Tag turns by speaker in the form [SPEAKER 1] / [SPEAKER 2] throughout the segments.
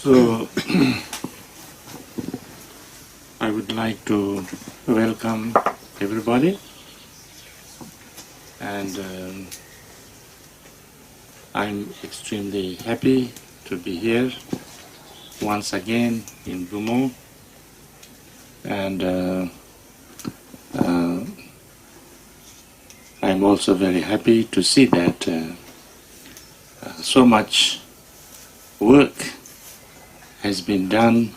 [SPEAKER 1] So, I would like to welcome everybody, and I'm extremely happy to be here once again in Bumo, and I'm also very happy to see that so much work has been done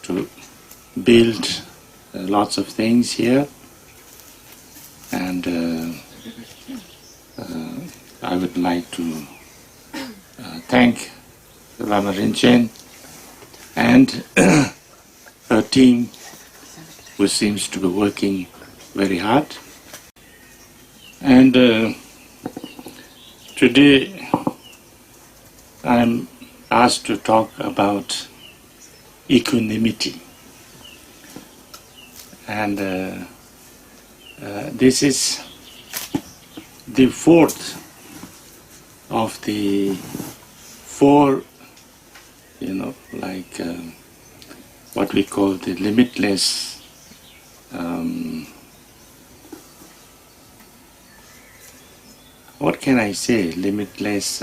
[SPEAKER 1] to build lots of things here, and I would like to thank Lama Rinchen and her team, who seems to be working very hard. And today I'm asked to talk about equanimity. And this is the fourth of the four, what we call the limitless what can I say? Limitless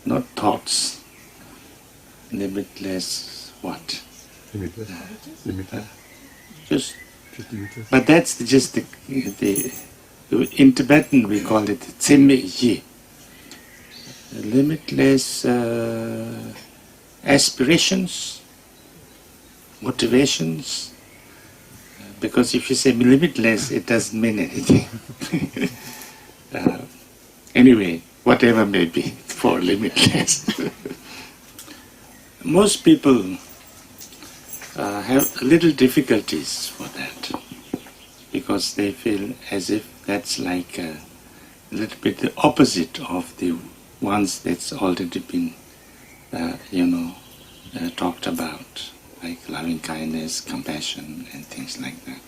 [SPEAKER 1] not thoughts, limitless what?
[SPEAKER 2] Limitless.
[SPEAKER 1] Just
[SPEAKER 2] limitless.
[SPEAKER 1] But that's just the in Tibetan we call it tsime yi. Limitless aspirations, motivations. Because if you say limitless, it doesn't mean anything. Anyway, whatever may be for limitless. Most people have little difficulties for that, because they feel as if that's like a little bit the opposite of the ones that's already been, talked about, like loving kindness, compassion, and things like that.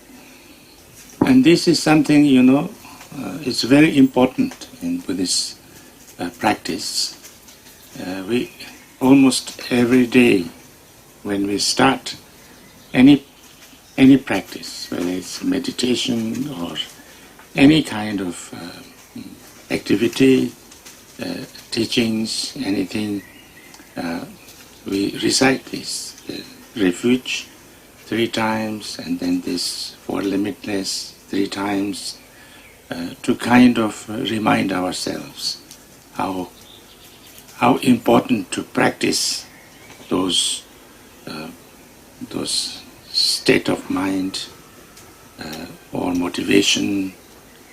[SPEAKER 1] And this is something, it's very important in Buddhist practice. We almost every day, when we start any practice, whether it's meditation or any kind of activity, teachings, anything, we recite this refuge 3 times, and then this for limitless 3 times, to kind of remind ourselves how important to practice those state of mind or motivation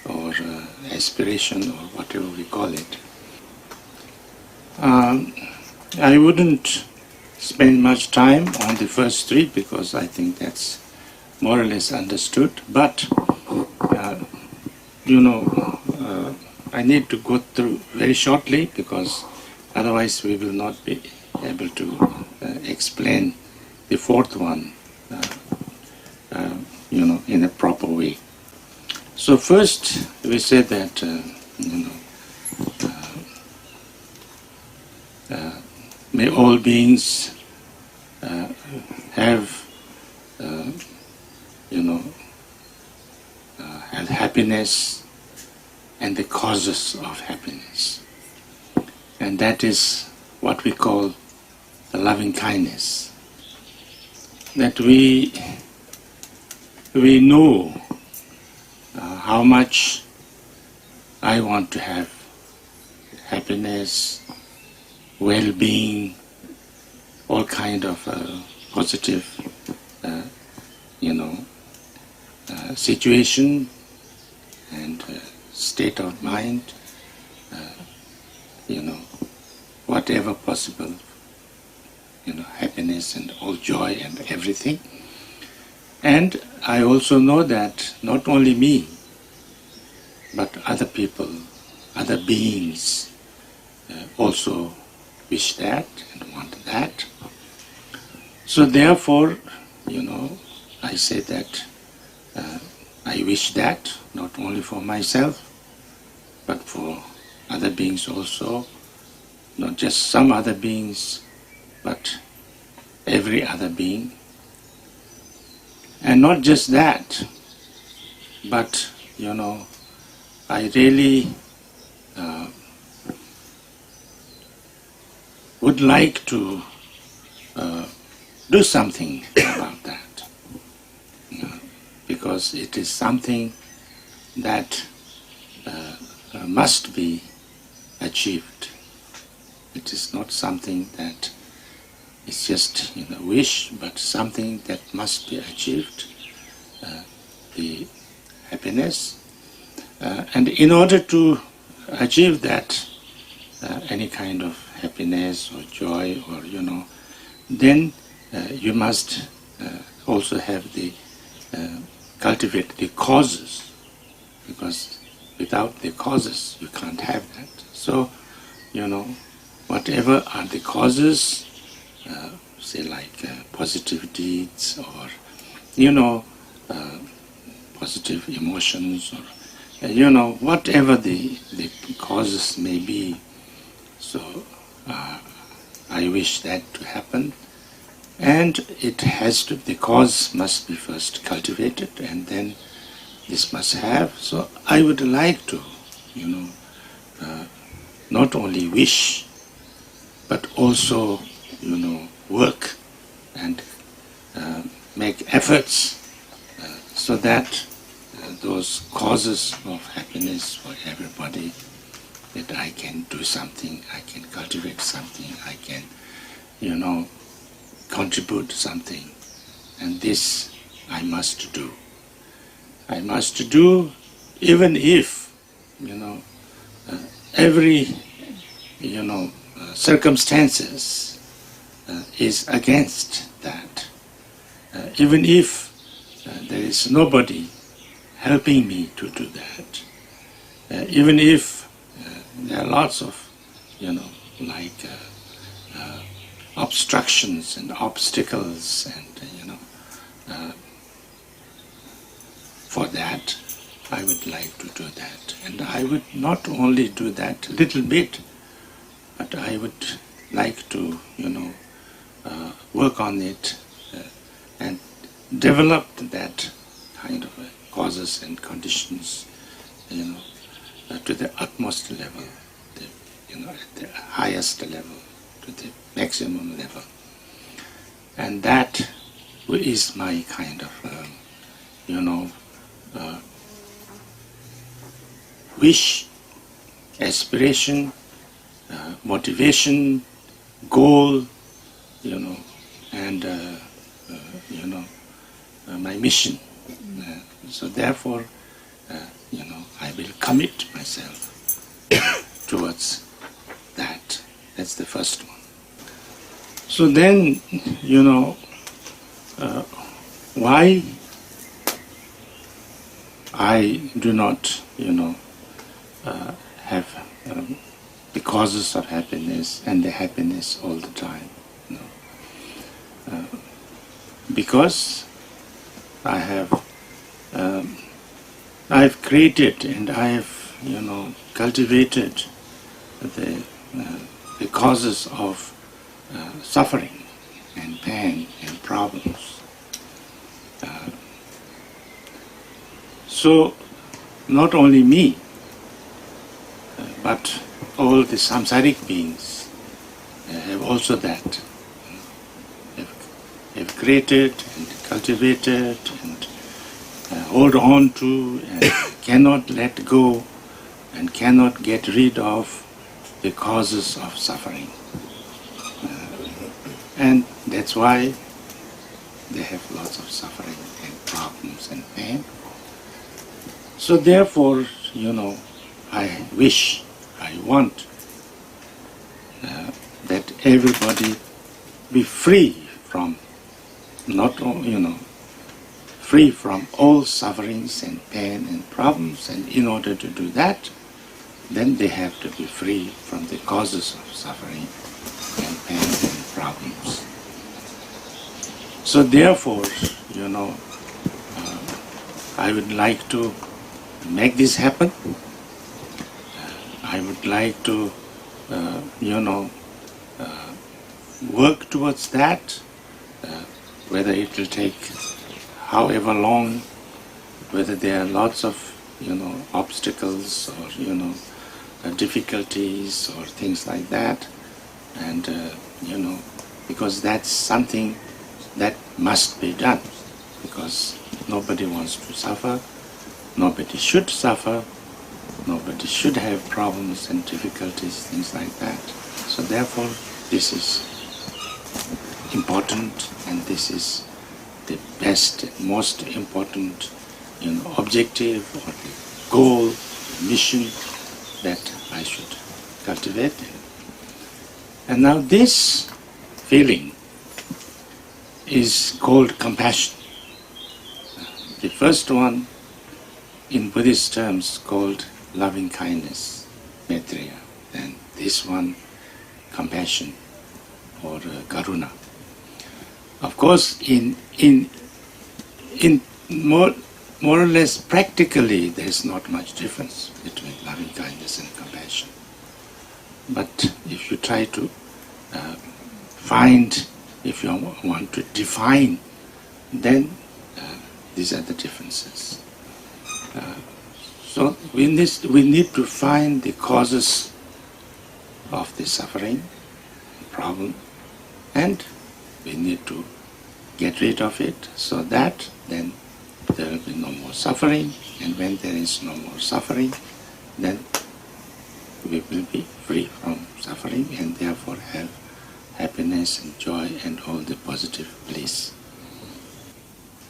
[SPEAKER 1] or aspiration or whatever we call it. I wouldn't spend much time on the first 3 because I think that's more or less understood, but I need to go through very shortly, because otherwise we will not be able to explain the 4th one in a proper way. So first we said that may all beings have have happiness and the causes of happiness, and that is what we call the loving kindness. That we know how much I want to have happiness, well-being, all kind of positive, situation and state of mind, whatever possible, happiness and all joy and everything. And I also know that not only me, but other people, other beings also wish that and want that. So therefore, I say that I wish that, not only for myself, but for other beings also, not just some other beings, but every other being. And not just that, but I really would like to do something about that, because it is something that must be achieved. It is not something that is just a wish, but something that must be achieved, the happiness. And in order to achieve that, any kind of happiness or joy, or then you must also have the cultivate the causes, because without the causes you can't have that. So whatever are the causes, say like positive deeds, or positive emotions, or whatever the causes may be. So I wish that to happen, and it has to, the cause must be first cultivated, and then this must have. So I would like to not only wish, but also work and make efforts so that those causes of happiness for everybody, that I can do something, I can cultivate something, I can contribute something, and this I must do. I must do, even if every circumstances is against that. Even if there is nobody helping me to do that. Even if there are lots of obstructions and obstacles, and for that I would like to do that. And I would not only do that little bit, but I would like to work on it and develop that kind of causes and conditions to the utmost level, at the highest level, to the maximum level. And that is my kind of wish, aspiration, motivation, goal, and my mission. So therefore, I will commit myself towards that. That's the first one. So then, why I do not, have the causes of happiness and the happiness all the time. Because I've created and I've cultivated the causes of suffering and pain and problems. So not only me, but all the samsaric beings have also that. Have created and cultivated and hold on to and cannot let go and cannot get rid of the causes of suffering. And that's why they have lots of suffering and problems and pain. So therefore, I wish, I want that everybody be free from, free from all sufferings and pain and problems. And in order to do that, then they have to be free from the causes of suffering and pain and problems. So therefore, I would like to make this happen, I would like to, work towards that, whether it will take however long, whether there are lots of, obstacles or, difficulties or things like that. And, because that's something that must be done, because nobody wants to suffer, nobody should suffer, nobody should have problems and difficulties, things like that. So therefore, this is important, and this is the best, most important, objective or the goal, the mission that I should cultivate. And now this feeling is called compassion. The first one in Buddhist terms called loving kindness, maitriya, and this one compassion or karuna. Of course, in more or less practically, there is not much difference between loving kindness and compassion. But if you try to find, if you want to define, then these are the differences. So we need to find the causes of the suffering, problem, and we need to get rid of it so that then there will be no more suffering, and when there is no more suffering, then we will be free from suffering and therefore have happiness and joy and all the positive bliss.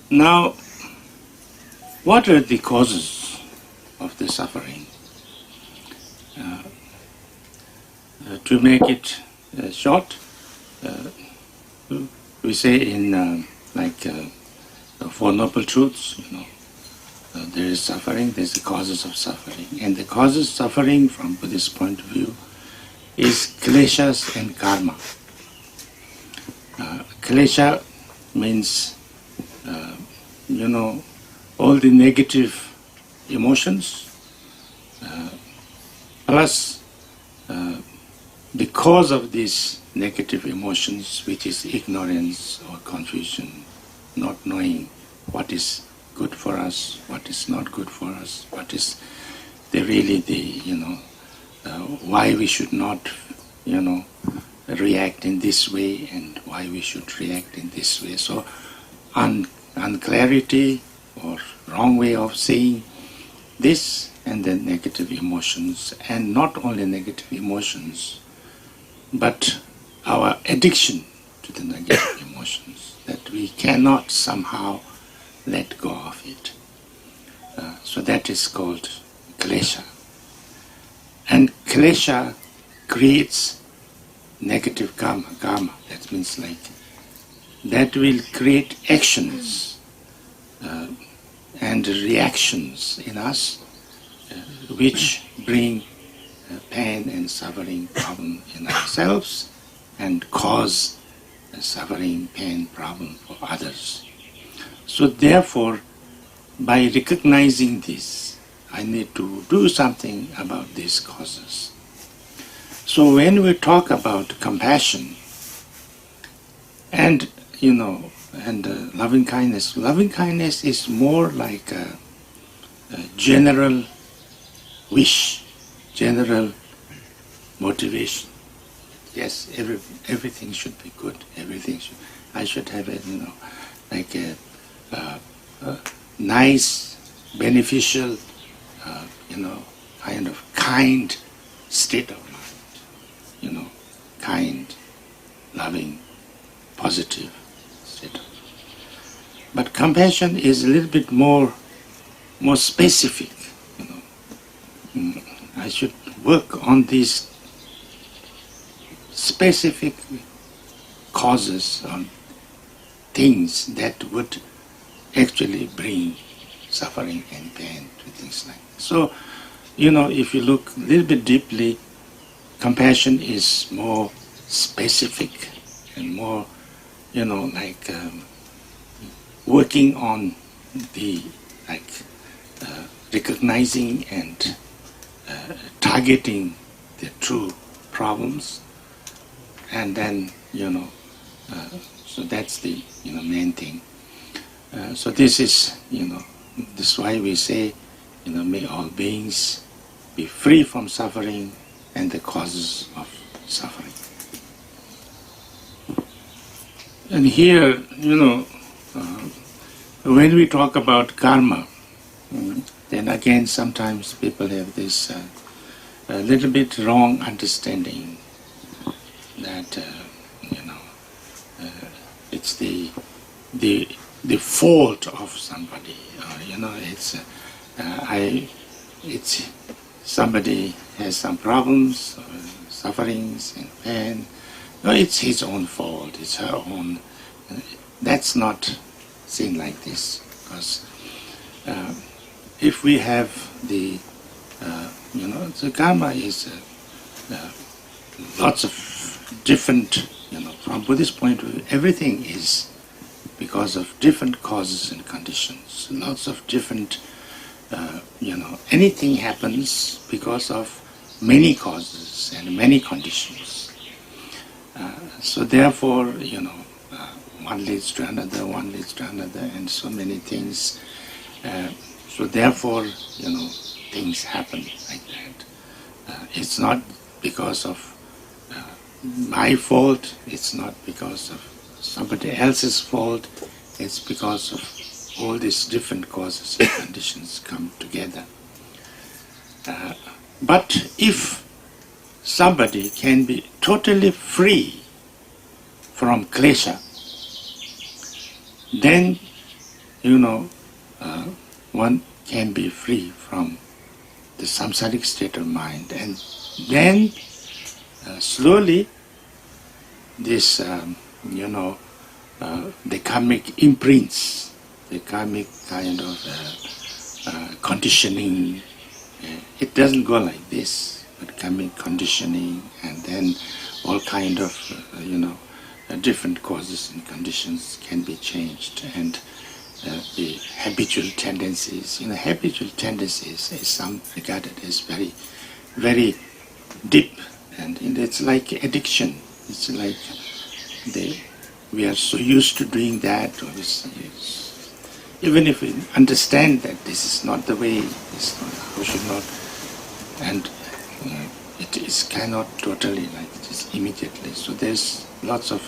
[SPEAKER 1] Now, what are the causes of the suffering? To make it short, we say in Four Noble Truths, there is suffering, there's the causes of suffering. And the causes of suffering from Buddhist point of view is kleshas and karma. Klesha means, all the negative emotions, plus because of these negative emotions, which is ignorance or confusion, not knowing what is good for us, what is not good for us, what is why we should not, react in this way and why we should react in this way. So, unclarity or wrong way of saying this, and then negative emotions, and not only negative emotions, but our addiction to the negative emotions, that we cannot somehow let go of it. So that is called klesha. And klesha creates negative karma. That means that will create actions and reactions in us which bring pain and suffering problem in ourselves and cause suffering, pain, problem for others. So therefore, by recognizing this, I need to do something about these causes. So when we talk about compassion and loving kindness is more like a general wish, general motivation. Yes, everything should be good. I should have a nice, beneficial, kind of kind state of mind. Kind, loving, positive state of mind. But compassion is a little bit more specific. I should work on these specific causes, on things that would actually bring suffering and pain to things like that. So, if you look a little bit deeply, compassion is more specific and more, working on the, recognizing and targeting the true problems, and then so that's the main thing. So this is this is why we say may all beings be free from suffering and the causes of suffering. And here when we talk about karma, then again sometimes people have this a little bit wrong understanding that it's the fault of somebody, it's somebody has some problems, sufferings and pain. No, it's his own fault. It's her own. That's not seen like this, because if we have the the karma is lots of different. From Buddhist point of view, everything is because of different causes and conditions. Lots of different, anything happens because of many causes and many conditions. So therefore, one leads to another, and so many things. So therefore, things happen like that. It's not because of my fault, it's not because of somebody else's fault, it's because of all these different causes and conditions come together. But if somebody can be totally free from klesha, then one can be free from the samsaric state of mind, and then slowly this the karmic imprints, the karmic kind of conditioning, it doesn't go like this, but karmic conditioning, and then all kind of different causes and conditions can be changed, and the habitual tendencies, habitual tendencies is some regarded as very, very deep, and it's like addiction. It's like we are so used to doing that, or even if we understand that this is not the way, we should not, and it is cannot totally like this immediately. So there's lots of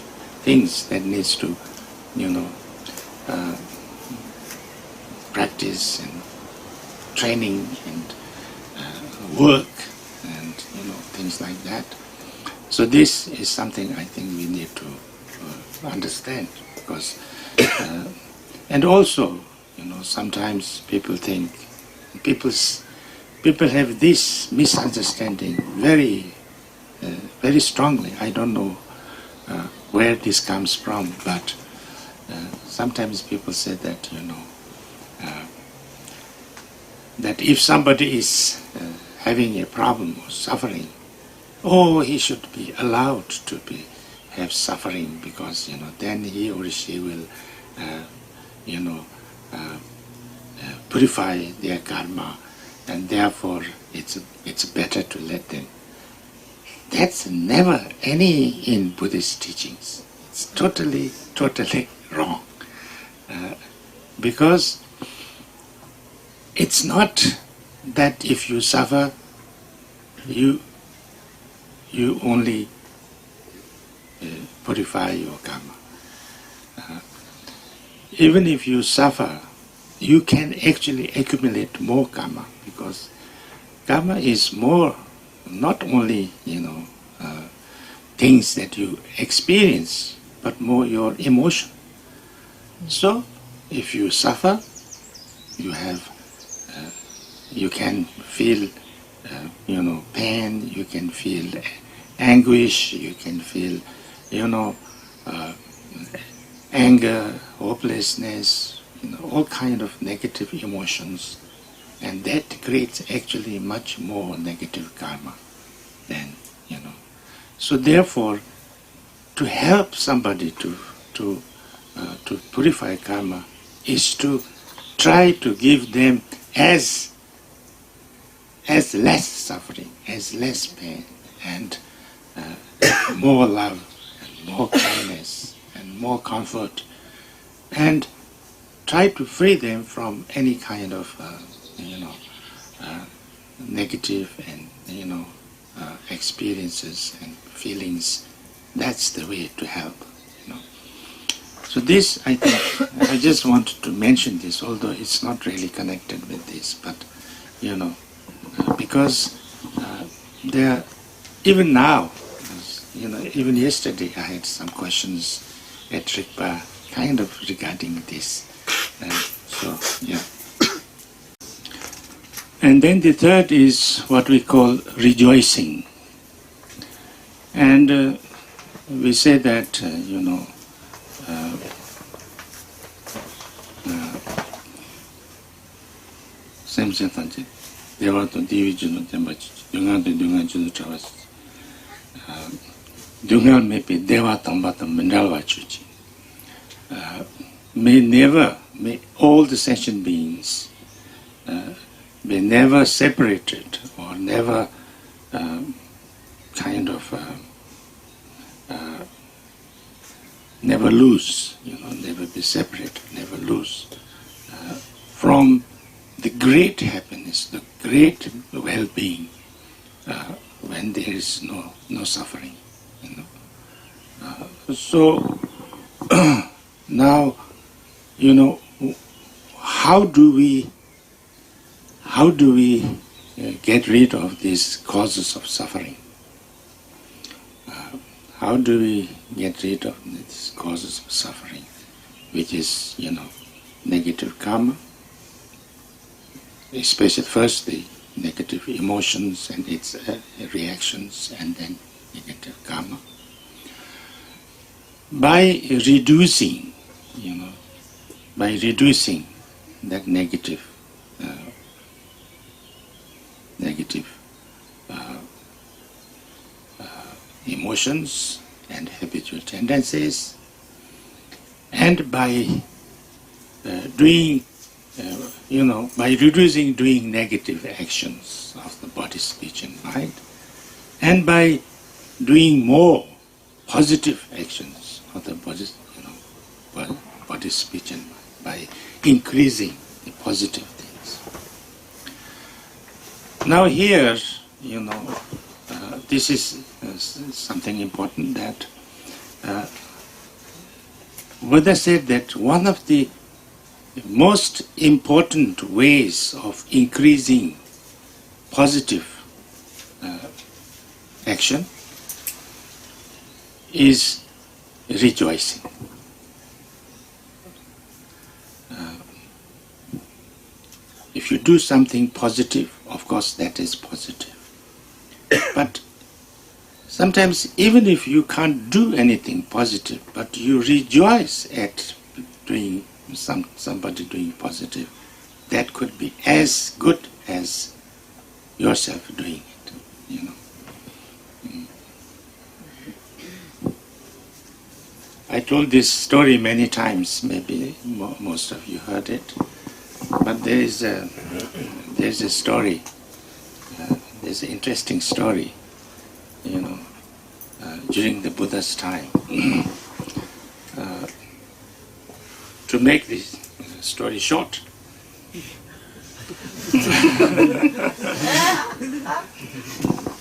[SPEAKER 1] things that needs to, practice and training and work and things like that. So this is something I think we need to understand, because and also sometimes people think people have this misunderstanding very very strongly. I don't know where this comes from, but sometimes people say that that if somebody is having a problem or suffering, he should be allowed to have suffering, because then he or she will purify their karma, and therefore it's better to let them. That's never any in Buddhist teachings. It's totally wrong, because it's not that if you suffer, you only purify your karma. Even if you suffer, you can actually accumulate more karma, because karma is more, not only things that you experience, but more your emotion. So if you suffer, you can feel pain, you can feel anguish, you can feel anger, hopelessness, all kind of negative emotions, and that creates actually much more negative karma than So therefore, to help somebody to purify karma is to try to give them as as less suffering, as less pain, and more love, and more kindness, and more comfort, and try to free them from any kind of, negative and, experiences and feelings. That's the way to help, So this, I think, I just wanted to mention this, although it's not really connected with this, but, because there, even now, even yesterday I had some questions at Rikpa kind of regarding this. And then the third is what we call rejoicing. And we say that, same sentence. Dewa to divi juno tembachi, dunga to dunga juno travasi. Dunga may be Dewa tambata mandalva chuchi. May all the sentient beings be never separated or never never lose, never be separated, never lose from the great happiness, the great well-being when there is no suffering. So now, how do we get rid of these causes of suffering? How do we get rid of these causes of suffering, which is, negative karma, especially first the negative emotions and its reactions, and then negative karma? By reducing that negative emotions and habitual tendencies, and by by reducing doing negative actions of the body, speech, and mind, and by doing more positive actions of the body, body, speech, and mind, by increasing the positive things. Now here, this is something important that Buddha said that one of the most important ways of increasing positive action is rejoicing. If you do something positive, of course that is positive. But sometimes even if you can't do anything positive, but you rejoice at doing somebody doing positive, that could be as good as yourself doing it, I told this story many times, maybe most of you heard it, but there's a story, there's an interesting story, during the Buddha's time. To make this story short,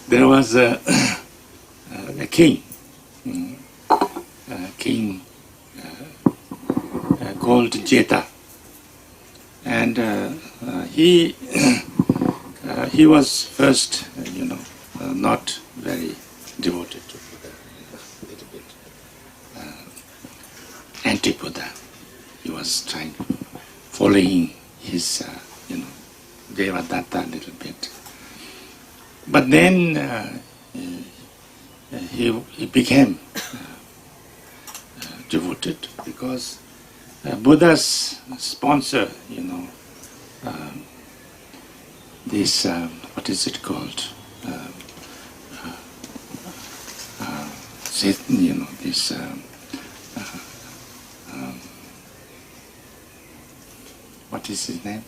[SPEAKER 1] there was a king, called Jeta, and he was first, not very devoted to Buddha, a little bit anti-Buddha. He was following his, Devadatta a little bit. But then he became devoted because Buddha's sponsor, this, what is it called? This what is his name?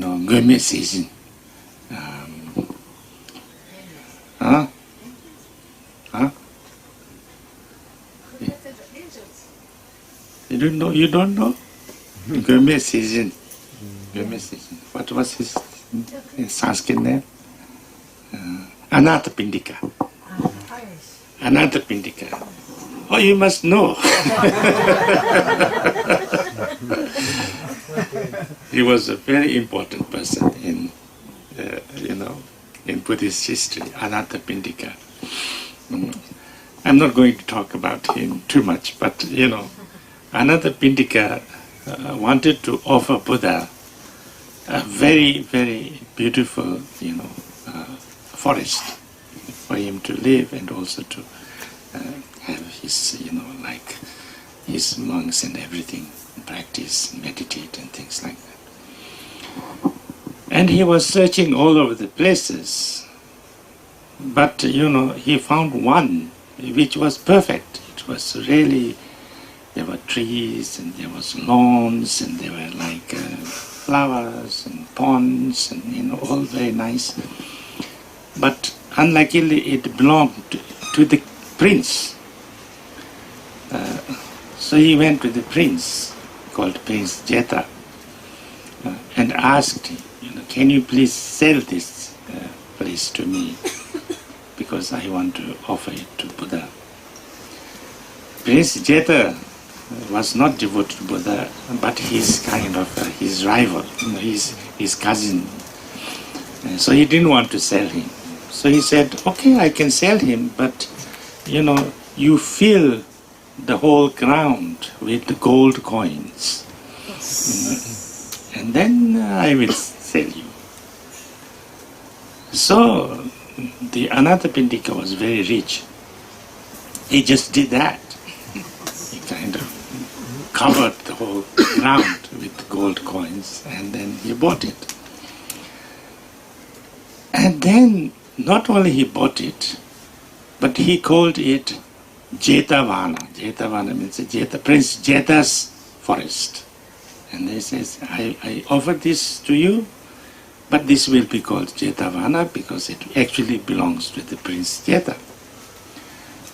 [SPEAKER 1] gourmet season. Huh? Huh? You don't know? Gourmet season. Gourmet season. What was his Sanskrit name? Anathapindika. Anathapindika. Oh, you must know. He was a very important person in, in Buddhist history, Anathapindika. I'm not going to talk about him too much, but, Anathapindika wanted to offer Buddha a very, very beautiful, forest for him to live and also to have his, like his monks and everything, practice, meditate and things like that. And he was searching all over the places, but, he found one which was perfect. It was really, there were trees and there was lawns and there were like flowers and ponds and, all very nice. But unluckily it belonged to the prince. So he went to the prince, called Prince Jeta, and asked him, can you please sell this place to me, because I want to offer it to Buddha. Prince Jeta was not devoted to Buddha, but he's kind of his rival, his cousin. So he didn't want to sell him. So he said, okay, I can sell him, but you fill the whole ground with the gold coins, and then I will sell you. So the Anathapindika was very rich. He just did that. He kind of covered the whole ground with gold coins, and then he bought it. And then not only he bought it, but he called it Jetavana. Jetavana means Prince Jeta's forest. And he says, I offer this to you, but this will be called Jetavana because it actually belongs to the Prince Jeta.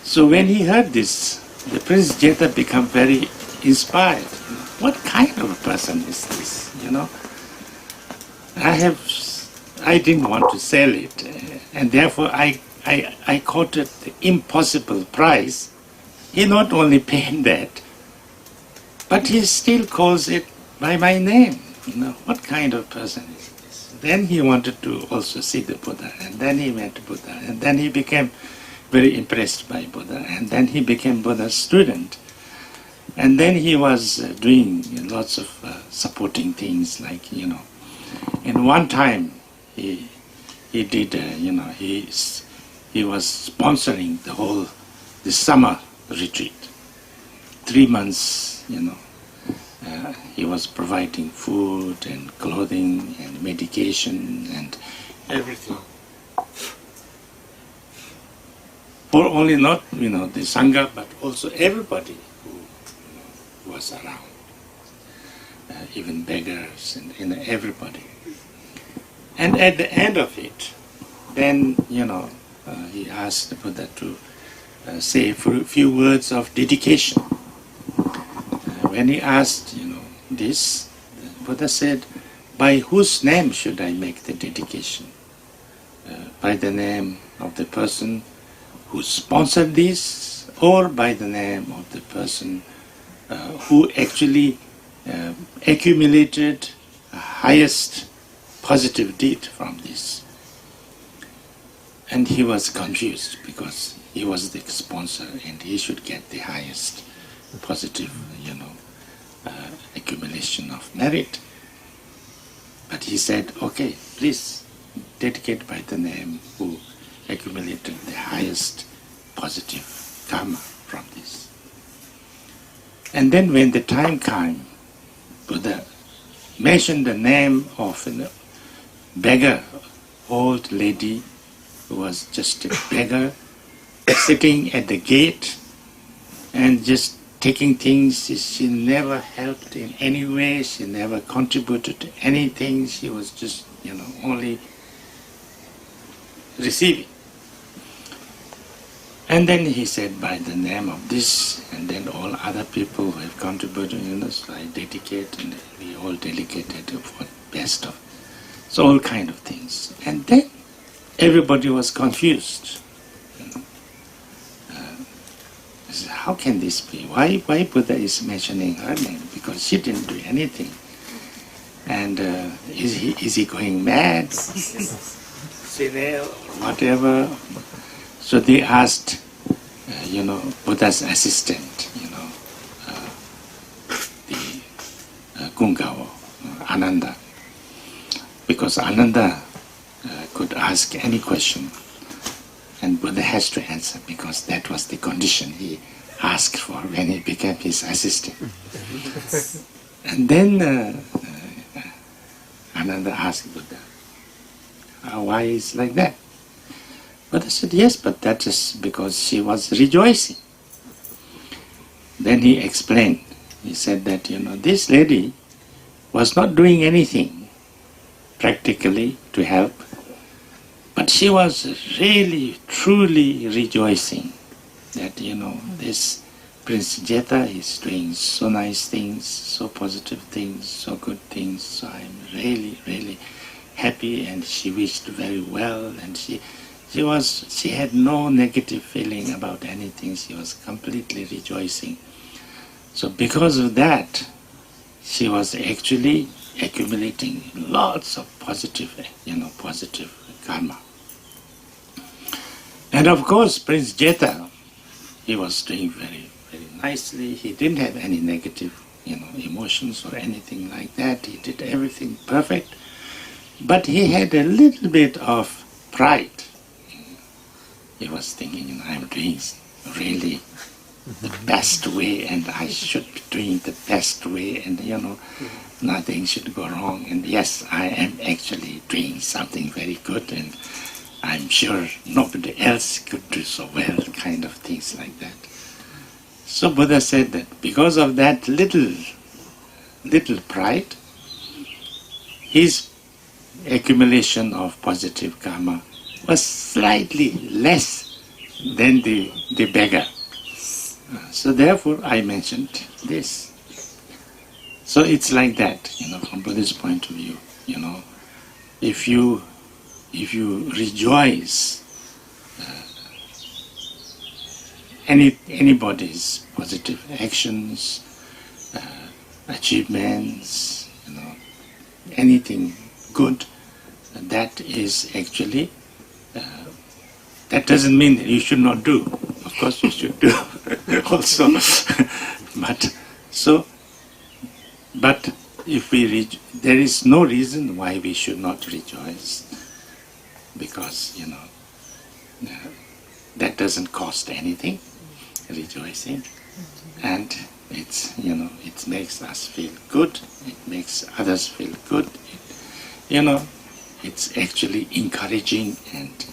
[SPEAKER 1] So when he heard this, the Prince Jeta became very inspired. What kind of a person is this? I didn't want to sell it, and therefore I quoted the impossible price. He not only paid that, but he still calls it by my name. What kind of person is this? Then he wanted to also see the Buddha, and then he met Buddha, and then he became very impressed by Buddha, and then he became Buddha's student. And then he was doing lots of supporting things, like, And one time he did, he was sponsoring the summer retreat. 3 months, he was providing food and clothing and medication and everything. For only not, the Sangha, but also everybody who was around. Even beggars and everybody. And at the end of it, then, he asked the Buddha to say a few words of dedication. When he asked, this, the Buddha said, by whose name should I make the dedication? By the name of the person who sponsored this, or by the name of the person who actually accumulated a highest positive deed from this. And he was confused because he was the sponsor and he should get the highest positive, accumulation of merit. But he said, okay, please dedicate by the name who accumulated the highest positive karma from this. And then when the time came, Buddha mentioned the name of a beggar, old lady who was just a beggar, sitting at the gate and just taking things. She never helped in any way. She never contributed to anything. She was just, only receiving. And then he said, by the name of this, and then all other people who have contributed, so I dedicate, and we all dedicated for best of. So all kind of things. And then everybody was confused. How can this be? Why Buddha is mentioning her name? Because she didn't do anything. And is he going mad? Senile or whatever? So they asked, Buddha's assistant, the Gungawa, Ananda, because Ananda could ask any question, and Buddha has to answer because that was the condition he asked for when he became his assistant. And then Ananda asked Buddha, why is like that? Buddha said, yes, but that is because she was rejoicing. Then he explained, he said that, this lady was not doing anything practically to help, but she was really, truly rejoicing that, this Prince Jeta is doing so nice things, so positive things, so good things, so I'm really, really happy, and she wished very well, and she had no negative feeling about anything. She was completely rejoicing. So because of that, she was actually accumulating lots of positive karma. And of course, Prince Jeta, he was doing very, very nicely. He didn't have any negative, emotions or anything like that. He did everything perfect. But he had a little bit of pride. He was thinking, I'm doing really the best way, and I should be doing the best way, and nothing should go wrong. And yes, I am actually doing something very good, and I'm sure nobody else could do so well, kind of things like that. So Buddha said that because of that little pride, his accumulation of positive karma was slightly less than the beggar. So therefore I mentioned this. So it's like that, from Buddhist point of view, if you rejoice anybody's positive actions, achievements, anything good, that is actually, that doesn't mean that you should not do. Of course you should do also. But if there is no reason why we should not rejoice, because, that doesn't cost anything, rejoicing. And it's, it makes us feel good, it makes others feel good, it's actually encouraging and,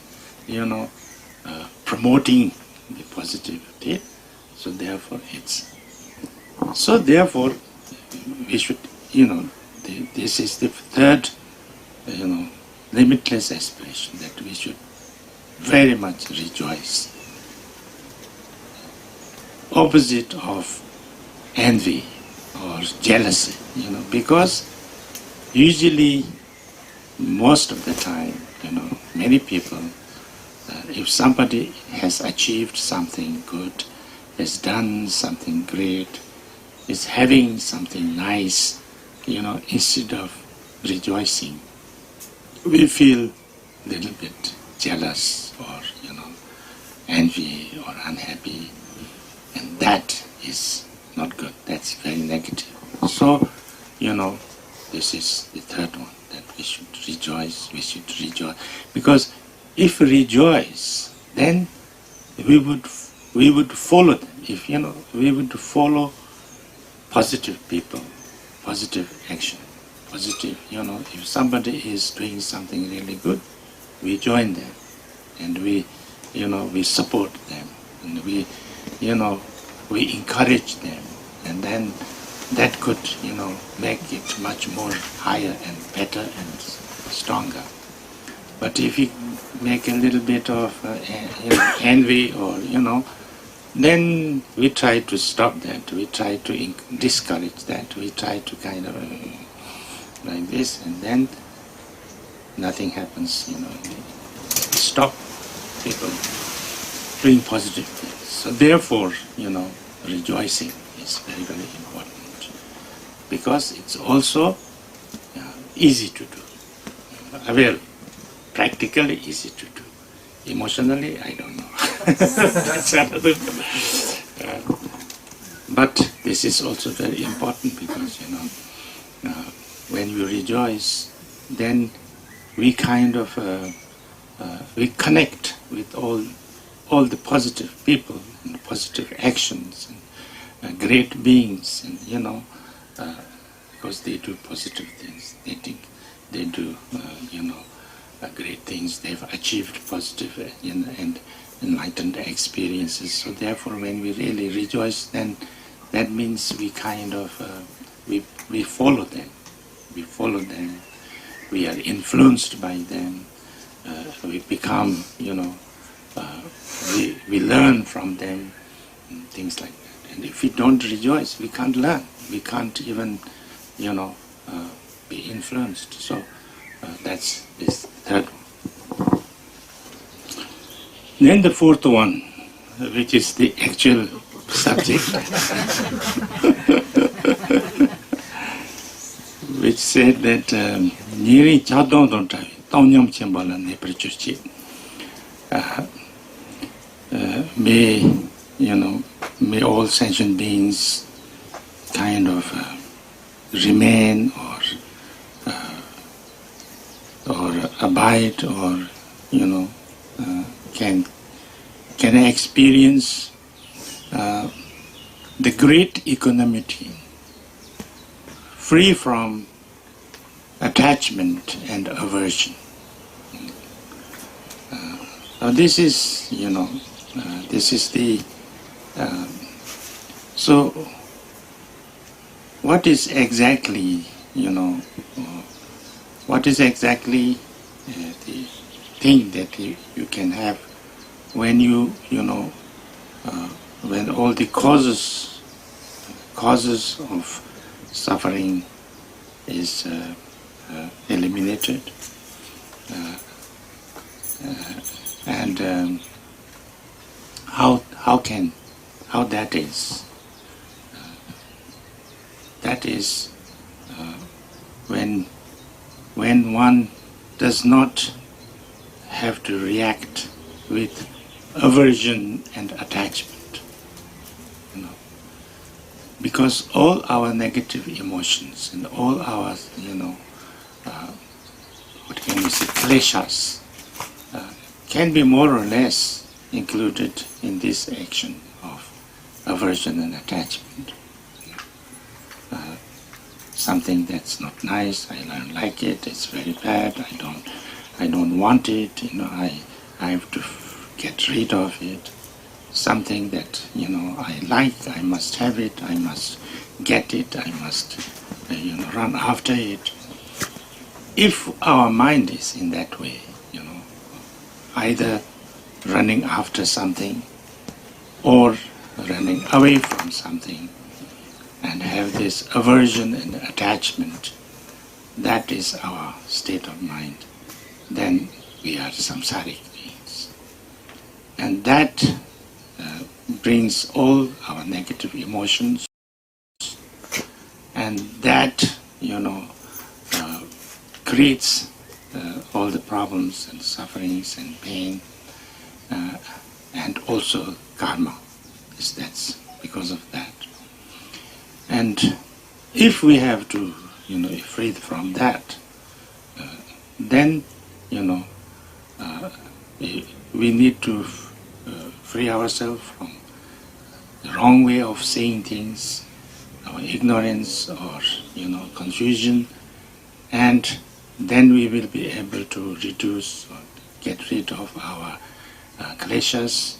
[SPEAKER 1] promoting the positivity. So therefore we should, this is the third, limitless aspiration, that we should very much rejoice. Opposite of envy or jealousy, because usually, most of the time, many people, if somebody has achieved something good, has done something great, is having something nice, instead of rejoicing, we feel a little bit jealous or, envy or unhappy, and that is not good. That's very negative. So, this is the third one, that we should rejoice, because if we rejoice, then we would follow them. If, we would follow positive people, positive action, positive, if somebody is doing something really good, we join them, and we support them, and we, we encourage them, and then that could, make it much more higher and better and stronger. But if we make a little bit of envy or, then we try to stop that, we try to discourage that, we try to kind of like this, and then nothing happens, stop people doing positive things. So therefore, rejoicing is very, very important, because it's also easy to do. Well, practically easy to do. Emotionally, I don't know. That's another. But this is also very important, because when you rejoice, then we kind of we connect with all the positive people and positive actions and great beings, and because they do positive things, they think they do great things, they've achieved positive and enlightened experiences. So therefore, when we really rejoice, then that means we kind of we follow them, we are influenced by them, we become, we learn from them, and things like that. And if we don't rejoice, we can't learn, we can't even, be influenced. So that's this third one. Then the fourth one, which is the actual subject, which said that Niri Chadon don't Tonyam Chimbala Neprichuchi may all sentient beings kind of remain or abide, or can experience the great equanimity, free from attachment and aversion. Now this is, this is the. So, what is exactly, what is exactly the thing that you can have when when all the causes of suffering is eliminated, and how that is? That is when one does not have to react with aversion and attachment, because all our negative emotions and all our, what can we say, kleshas, can be more or less included in this action of aversion and attachment. Something that's not nice, I don't like it, it's very bad, I don't want it, I have to get rid of it. Something that, I like, I must have it, I must get it, I must, run after it. If our mind is in that way, either running after something or running away from something, and have this aversion and attachment, that is our state of mind, then we are samsaric beings. And that brings all our negative emotions, and that, creates all the problems and sufferings and pain, and also karma. That's because of that. And if we have to, free from that, then, we need to free ourselves from the wrong way of seeing things, our ignorance or, confusion, and then we will be able to reduce or get rid of our kleshas,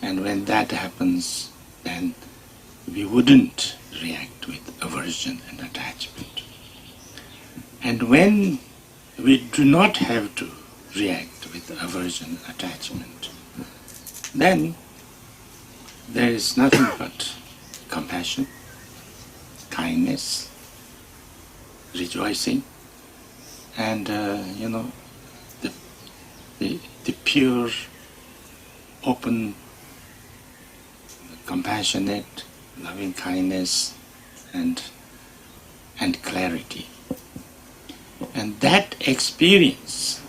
[SPEAKER 1] and when that happens, then we wouldn't react with aversion and attachment. And when we do not have to react with aversion and attachment, then there is nothing but compassion, kindness, rejoicing, and the pure, open, compassionate, loving kindness, and clarity. And that experience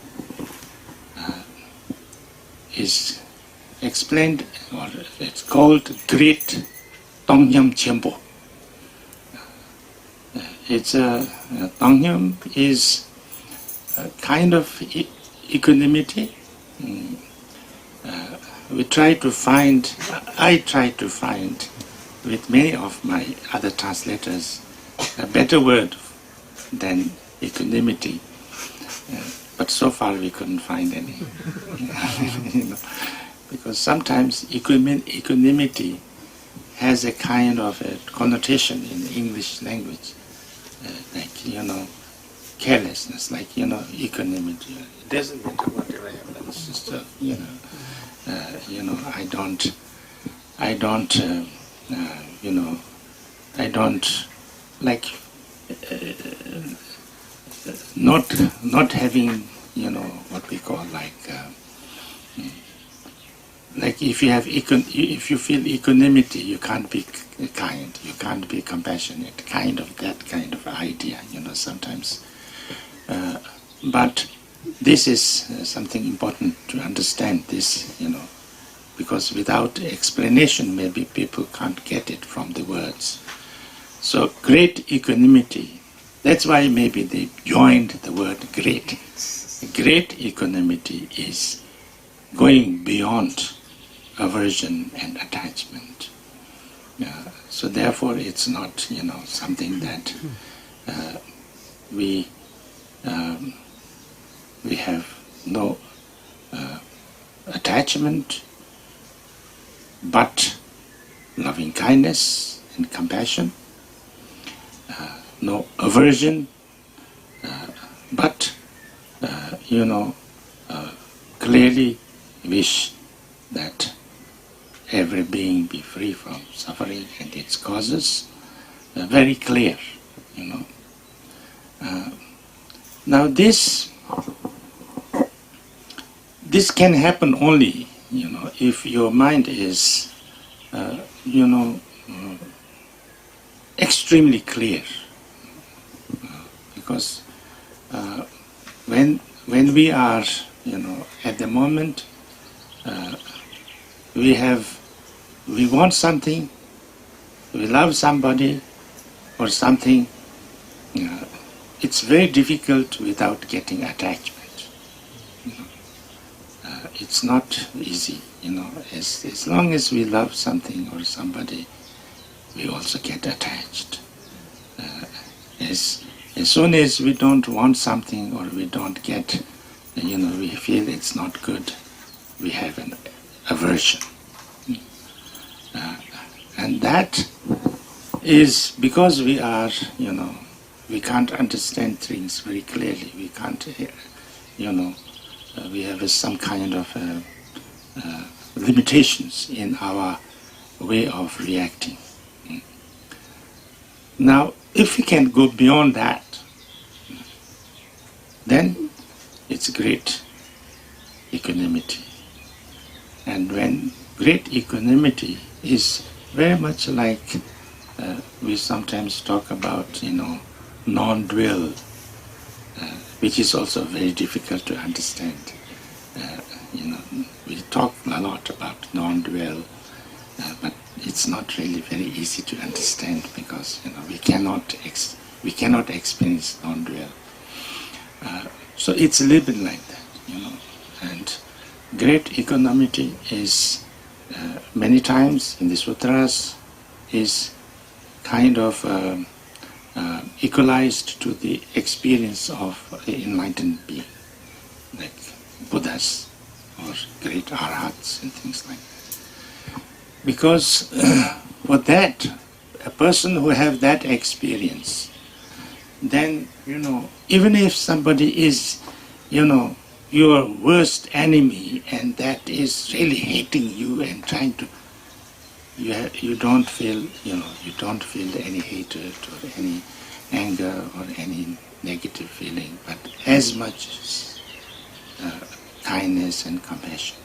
[SPEAKER 1] is explained, or it's called Great Tongyam Chenpo. Tongyam is a kind of equanimity. I try to find, with many of my other translators, a better word than equanimity, but so far we couldn't find any. Because sometimes equanimity has a kind of a connotation in the English language, like carelessness, like equanimity. It doesn't matter whatever happens. It's just, I don't like not having what we call like if you feel equanimity, you can't be kind, you can't be compassionate, that kind of idea, sometimes. But this is something important to understand this, because without explanation, maybe people can't get it from the words. So great equanimity, that's why maybe they joined the word great. Great equanimity is going beyond aversion and attachment. So therefore it's not, something that we have no attachment, but loving kindness and compassion, no aversion, but clearly wish that every being be free from suffering and its causes. Very clear, Now this can happen only, if your mind is, extremely clear. Because when we are, at the moment, we want something, we love somebody or something, it's very difficult without getting attachment. It's not easy, as long as we love something or somebody, we also get attached. As soon as we don't want something or we don't get, we feel it's not good, we have an aversion. And that is because we are, we can't understand things very clearly. We can't, we have some kind of limitations in our way of reacting. Now, if we can go beyond that, then it's great equanimity. And when great equanimity is very much like we sometimes talk about, non-dwell, which is also very difficult to understand. We talk a lot about non-dwell, but it's not really very easy to understand because we cannot experience non-dwell. So it's a little bit like that, And great equanimity is many times in the sutras is kind of equalized to the experience of the enlightened being, like Buddhas or great arhats and things like that. Because for that, person who have that experience, then, even if somebody is, your worst enemy and that is really hating you and trying to, you don't feel, you don't feel any hatred or any anger or any negative feeling, but as much as kindness and compassion.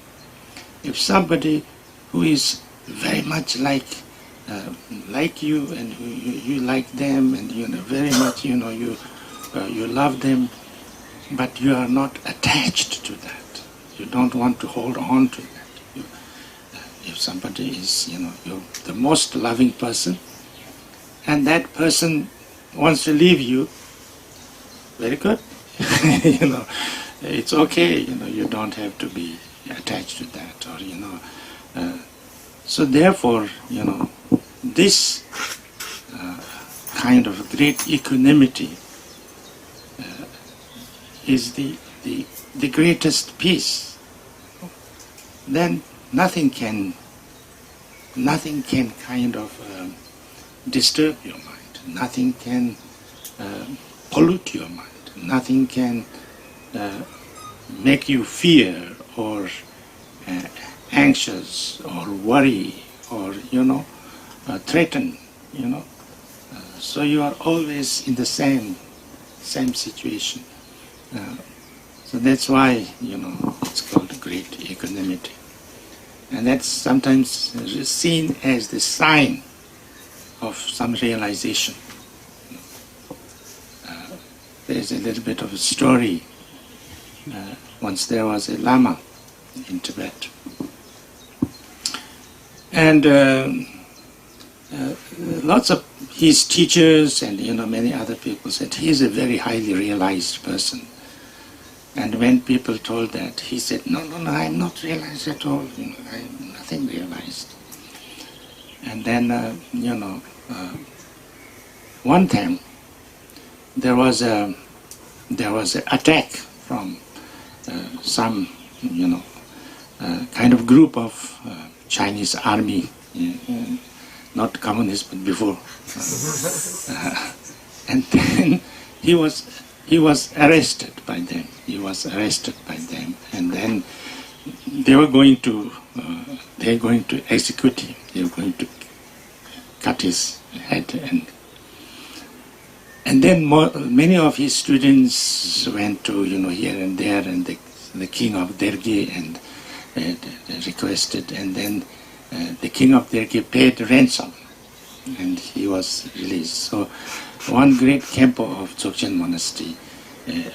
[SPEAKER 1] If somebody who is very much like you and you like them and very much you love them, but you are not attached to that. You don't want to hold on to that. If somebody is you're the most loving person and that person wants to leave you, very good. It's okay. You don't have to be attached to that, or so therefore, this kind of great equanimity is the greatest peace. Then nothing can kind of disturb your mind. Nothing can pollute your mind. Nothing can make you fear or anxious or worry or threaten. So you are always in the same situation. So that's why it's called great equanimity, and that's sometimes seen as the sign of some realization. There's a little bit of a story. Once there was a Lama in Tibet, and lots of his teachers and many other people said he is a very highly realized person. And when people told that, he said, no, I'm not realized at all. I'm nothing realized. And then one time there was an attack from some kind of group of Chinese army, not communist but before, and then he was arrested by them. And then they're going to execute him. They're going to cut his head, and then many of his students went to here and there, and the king of Derge and requested, and then the king of Derge paid ransom, and he was released. So one great Kempo of Dzogchen monastery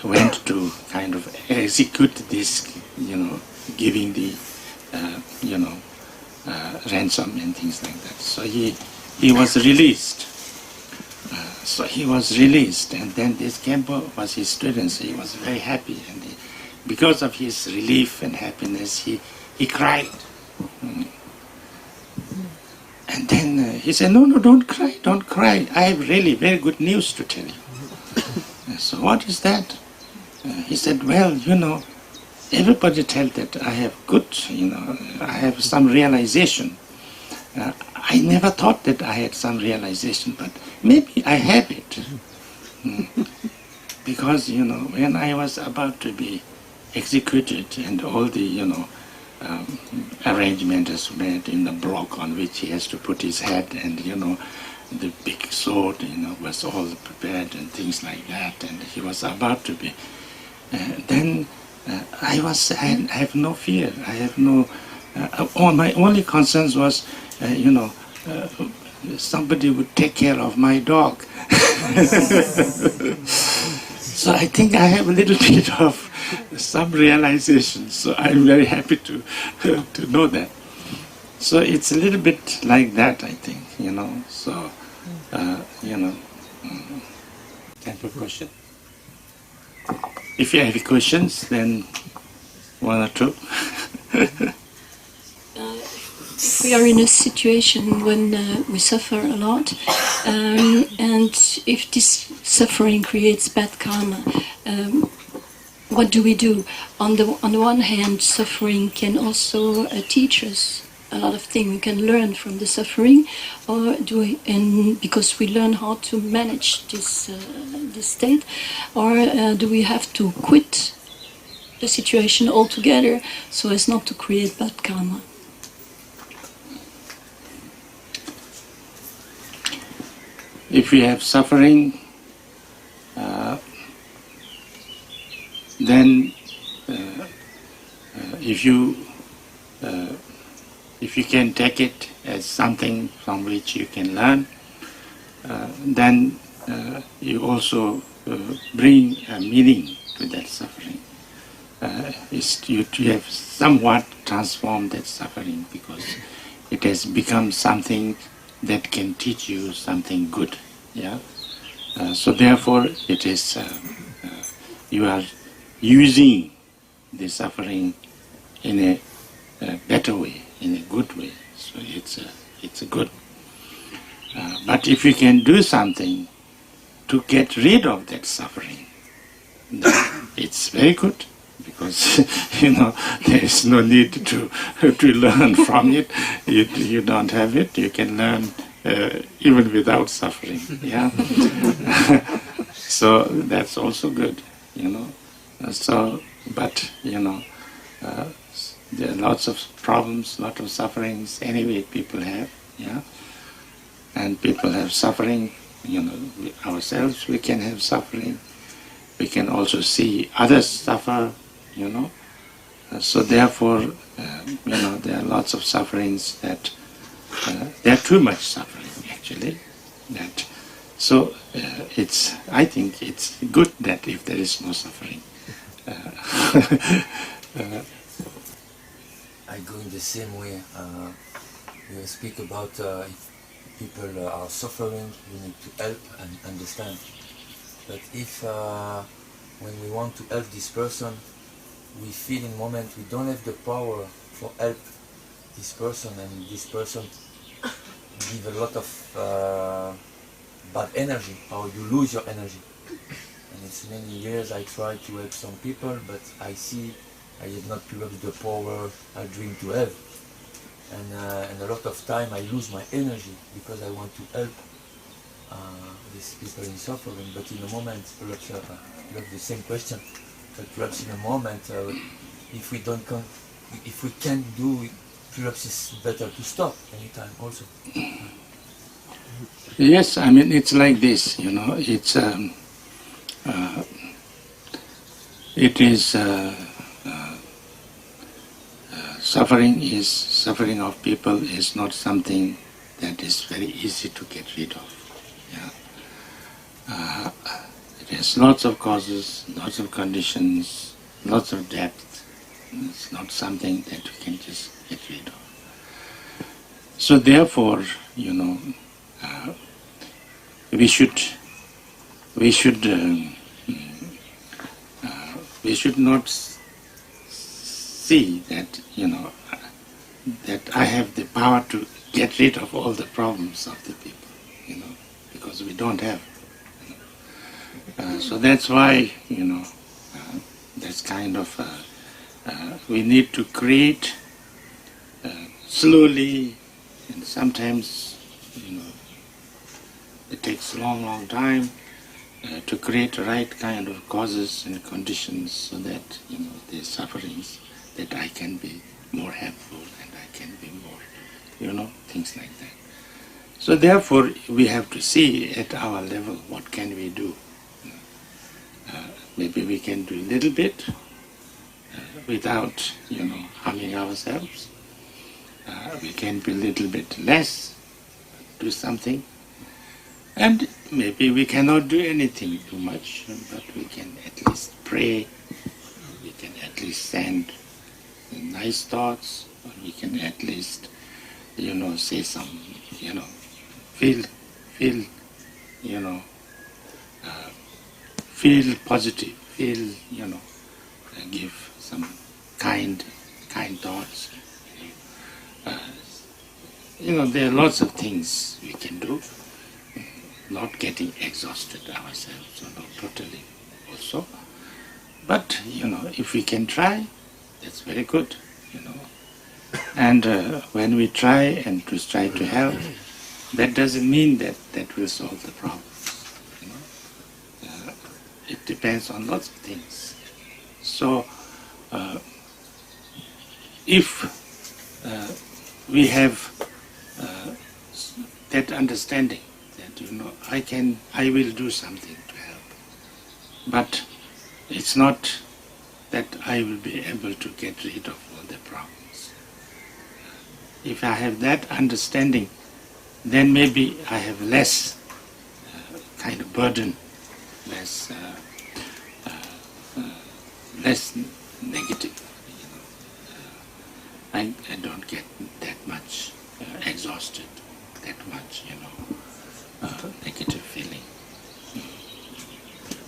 [SPEAKER 1] went to kind of execute this, giving the ransom and things like that. So he was released. And then this Kempo was his student, so he was very happy, and because of his relief and happiness, he cried. And then he said, no, don't cry. I have really very good news to tell you. So what is that? He said, well, everybody tells that I have good, I have some realization. I never thought that I had some realization, but maybe I have it. Because, when I was about to be executed and all the, arrangement is made in the block on which he has to put his head, and, the big sword, was all prepared and things like that, and he was about to be. Then I have no fear. I have no. My only concern was, somebody would take care of my dog. So I think I have a little bit of some realization. So I'm very happy to know that. So it's a little bit like that, I think, So, time for question. If you have questions, then one or two.
[SPEAKER 2] We are in a situation when we suffer a lot, and if this suffering creates bad karma, what do we do? On the one hand, suffering can also teach us a lot of things we can learn from the suffering, or and because we learn how to manage this state, or do we have to quit the situation altogether so as not to create bad karma?
[SPEAKER 1] If we have suffering, then if you can take it as something from which you can learn, then you also bring a meaning to that suffering. You have somewhat transformed that suffering because it has become something that can teach you something good. Yeah. So therefore, it is you are using the suffering in a better way, in a good way. So it's a good. But if you can do something to get rid of that suffering, then it's very good, because there is no need to learn from it. You don't have it. You can learn even without suffering. Yeah. So that's also good. So, but there are lots of problems, lots of sufferings anyway people have, yeah. And people have suffering, ourselves we can have suffering. We can also see others suffer, So therefore, there are lots of sufferings that, there are too much suffering actually. I think it's good that if there is no suffering.
[SPEAKER 3] I go in the same way. You speak about if people are suffering, we need to help and understand. But if when we want to help this person, we feel in a moment we don't have the power for help this person, and this person give a lot of bad energy, or you lose your energy. And it's many years I try to help some people, but I see I have not developed the power I dream to have. And a lot of time I lose my energy because I want to help these people in suffering. But in a moment, perhaps you have the same question, but perhaps in a moment, if we can't do it, perhaps it's better to stop anytime also.
[SPEAKER 1] Yes, I mean it's like this, it's it is suffering of people is not something that is very easy to get rid of. Yeah. It has lots of causes, lots of conditions, lots of depth. It's not something that you can just get rid of. So therefore, we should not see that that I have the power to get rid of all the problems of the people, because we don't have. So that's why that's kind of we need to create slowly, and sometimes it takes long time to create the right kind of causes and conditions so that the sufferings, that I can be more helpful and I can be more, things like that. So therefore we have to see at our level what can we do. Maybe we can do a little bit without harming ourselves. We can be a little bit less, do something. And maybe we cannot do anything too much, but we can at least pray, we can at least send nice thoughts, or we can at least, say some, feel positive, give some kind thoughts. There are lots of things we can do. Not getting exhausted ourselves, or not totally also. But, if we can try, that's very good, And when we try to help, that doesn't mean that will solve the problem. You know? It depends on lots of things. So, if we have that understanding that I will do something to help, but it's not that I will be able to get rid of all the problems. If I have that understanding, then maybe I have less kind of burden, less negative. I don't get that much exhausted, that much negative feeling.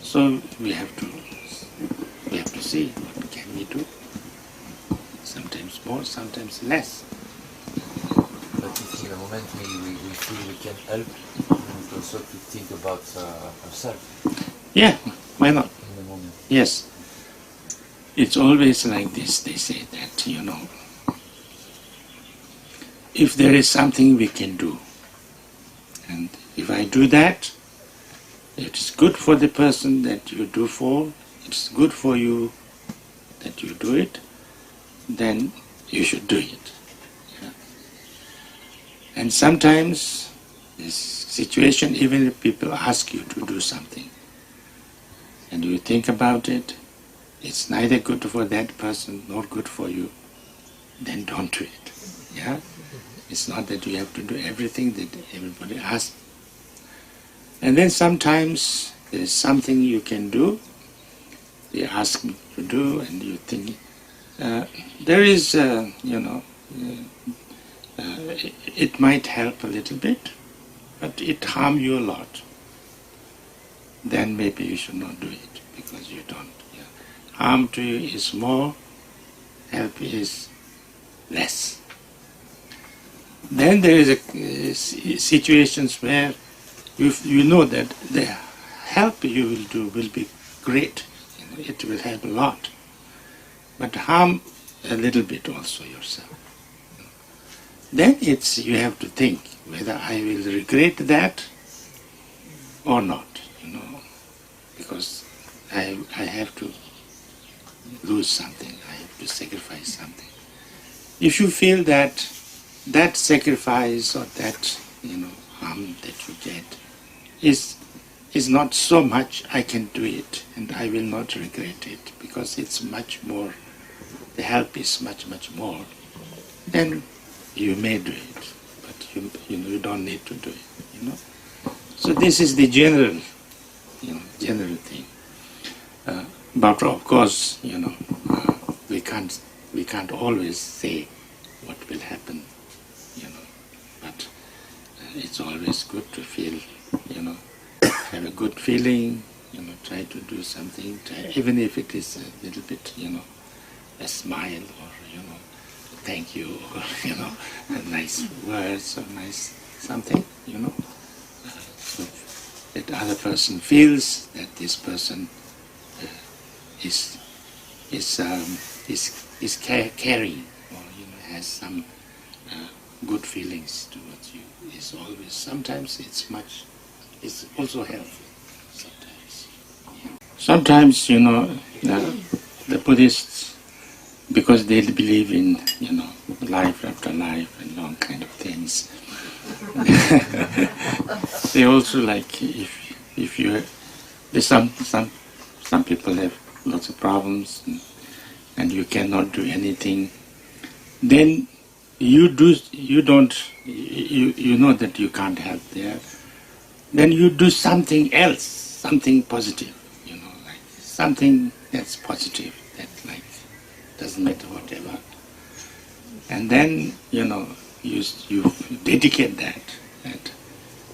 [SPEAKER 1] So we have to see what can we do. Sometimes more, sometimes less.
[SPEAKER 3] But if in a moment we feel we can help, we need also to think about ourselves.
[SPEAKER 1] Yeah, why not?
[SPEAKER 3] In the moment.
[SPEAKER 1] Yes. It's always like this. They say that, if there is something we can do, and if I do that, it's good for the person that you do for, it's good for you that you do it, then you should do it. Yeah. And sometimes this situation, even if people ask you to do something, and you think about it, it's neither good for that person nor good for you, then don't do it. Yeah? It's not that you have to do everything that everybody asks. And then sometimes there's something you can do, they ask me to do, and you think, there is, it might help a little bit, but it harm you a lot. Then maybe you should not do it, because you don't. Yeah. Harm to you is more, help is less. Then there is situations where you know that the help you will do will be great. It will help a lot. But harm a little bit also yourself. Then you have to think whether I will regret that or not, because I have to lose something, I have to sacrifice something. If you feel that sacrifice or that harm that you get is not so much, I can do it and I will not regret it because it's much more, the help is much more, then you may do it, but you don't need to do it. So this is the general thing. But of course, we can't always say what will happen, but it's always good to feel, have a good feeling, try to do something, even if it is a little bit, a smile or, thank you, or, a nice words or nice something, so that other person feels that this person is caring or has some good feelings towards you. Is always, sometimes it's also helpful. Sometimes the Buddhists, because they believe in life after life and long kind of things, they also like if you there's some people have lots of problems and you cannot do anything, then you know that you can't help there, then you do something else, something positive, like something that's positive, that like doesn't matter whatever, and then you dedicate that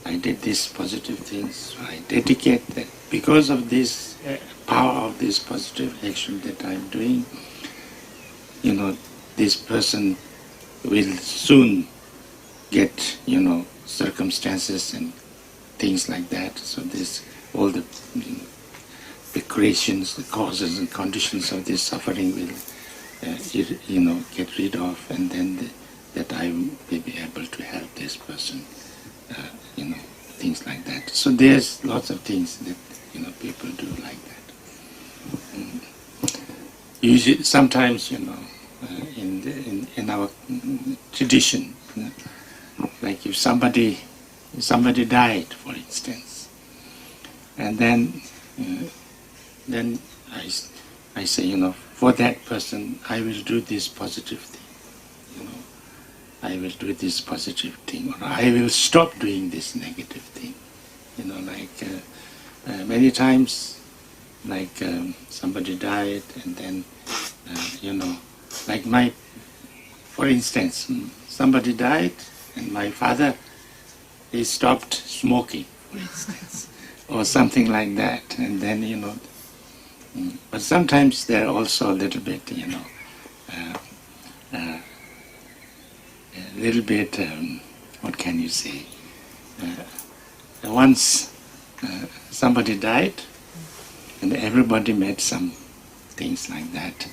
[SPEAKER 1] I did this positive things, so I dedicate that because of this power of this positive action that I'm doing, this person will soon get, circumstances and things like that. So all the creations, the causes and conditions of this suffering will get rid of, and then that I may be able to help this person, things like that. So there's lots of things that people do like that. Usually, sometimes in our tradition, like if somebody died, for instance, and then I say, for that person, I will do this positive thing. I will do this positive thing, or I will stop doing this negative thing. Many times, somebody died, and then, for instance, somebody died, and my father, he stopped smoking, for instance, or something like that, and then, but sometimes they're also a little bit, what can you say? Once somebody died, and everybody made some things like that.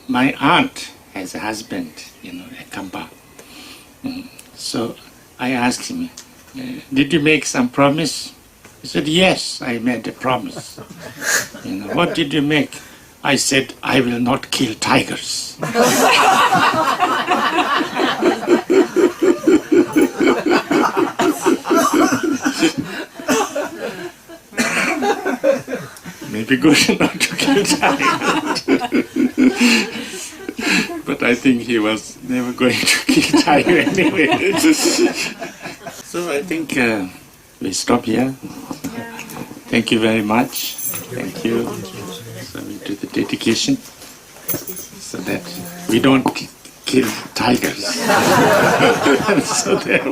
[SPEAKER 1] My aunt has a husband, a Kampa. So I asked him, did you make some promise? He said, yes, I made a promise. What did you make? I said, I will not kill tigers. Maybe good not to kill tigers. But I think he was never going to kill tiger anyway. So I think we stop here. Thank you very much. Thank you. So we do the dedication so that we don't kill tigers. So there